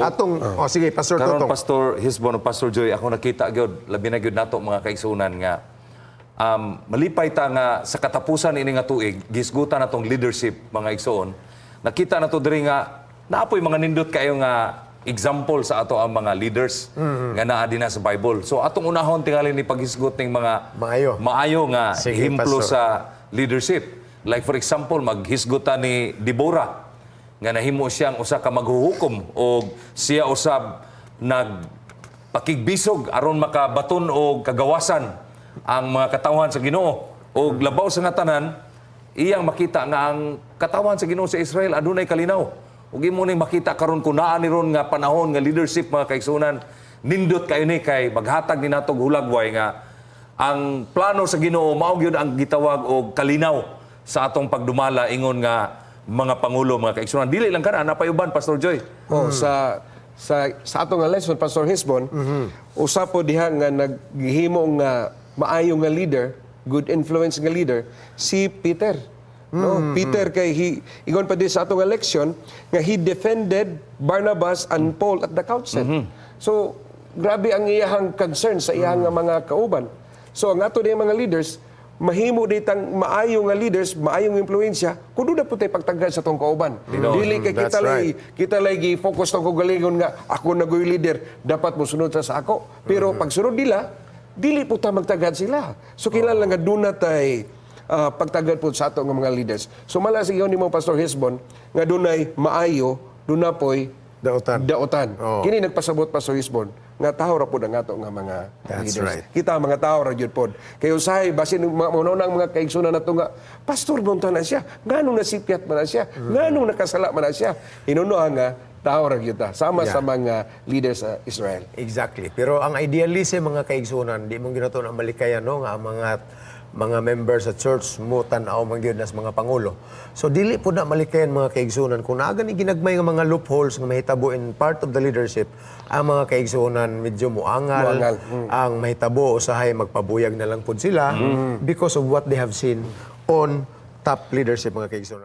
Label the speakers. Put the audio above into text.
Speaker 1: Atong sige Pastor
Speaker 2: Karon
Speaker 1: Totong.
Speaker 2: Pastor Hisbon o Pastor Joy, ako nakita gyud labi na gyud nato mga kaigsunan nga malipay ta nga sa katapusan ini nga tuig gisgutan natong leadership mga igsoon. Nakita nato diri nga naapoy mga nindot kayo nga example sa ato ang mga leaders nga naa dinha sa Bible. So atong unahon tingali ni paghisgot ning mga maayo nga
Speaker 1: Sige,
Speaker 2: himplo
Speaker 1: Pastor.
Speaker 2: sa leadership. Like for example, maghisgutan ni Deborah nga nahimo siyang usa ka maghuhukom o siya usab nagpakigbisog aron makabaton og kagawasan ang mga katawhan sa Ginoo o labaw sa nga tanan iyang makita nga ang katawhan sa Ginoo sa Israel adunay kalinaw. Ug imo ning makita karon kun naa ni ron nga panahon nga leadership mga kaigsunan nindot kayo ni kay maghatag ni natog hulagway nga ang plano sa Ginoo mao gyud ang gitawag og kalinaw sa atong pagdumala ingon nga mga pangulo, mga kaigsunan. Dili lang kana napayuban Pastor Joy.
Speaker 3: Sa atong nga lesson, Pastor Hisbon, usa po diha nga naghihimo nga maayo nga leader, good influence nga leader, si Peter. No? Peter kay ingon pa di sa atong election nga he defended Barnabas and Paul at the council. So grabe ang iyahang concern sa iyang mga kauban. So ang ato diha mga leaders mahimo ditang maayo nga leaders, maayong impluwensya, kuno na po tayo pagtagad sa tong kauban. Dili kay kita lagi focus tong kagalingon nga ako nagoy leader, dapat mo sunod sa ako. Pero pag sunod nila, dili po ta magtagad sila. So kinahanglan nga duna tay pagtagad po sa ato nga mga leaders. So mala sa ni mo Pastor Hisbon nga dunay maayo, duna poy daotan. Kini nagpasabot Pastor Hisbon nga tawo ra pod ang ato nga mga leaders.
Speaker 1: Right.
Speaker 3: Kita mga tawo ra gyud pod. Kay usahay basin mo nang mga kaigsunan nato nga pastor bunta na siya. Nganong nasipyat man na siya? Nganong nakasala man na siya? Hinunoan nga tawo ra gyud ta sama sa mga leaders sa Israel.
Speaker 1: Exactly. Pero ang idealism mga kaigsunan, di mong ginato na malikayan no nga ang mga members sa church mo tan-aw man gyud nas mga pangulo. So dili po na malikayan mga kaigsunan kung naa gani ginagmay nga mga loopholes nga mahitabo in part of the leadership ang mga kaigsunan medyo muangal. Ang mahitabo usahay magpabuyag na lang pud sila because of what they have seen on top leadership mga kaigsunan.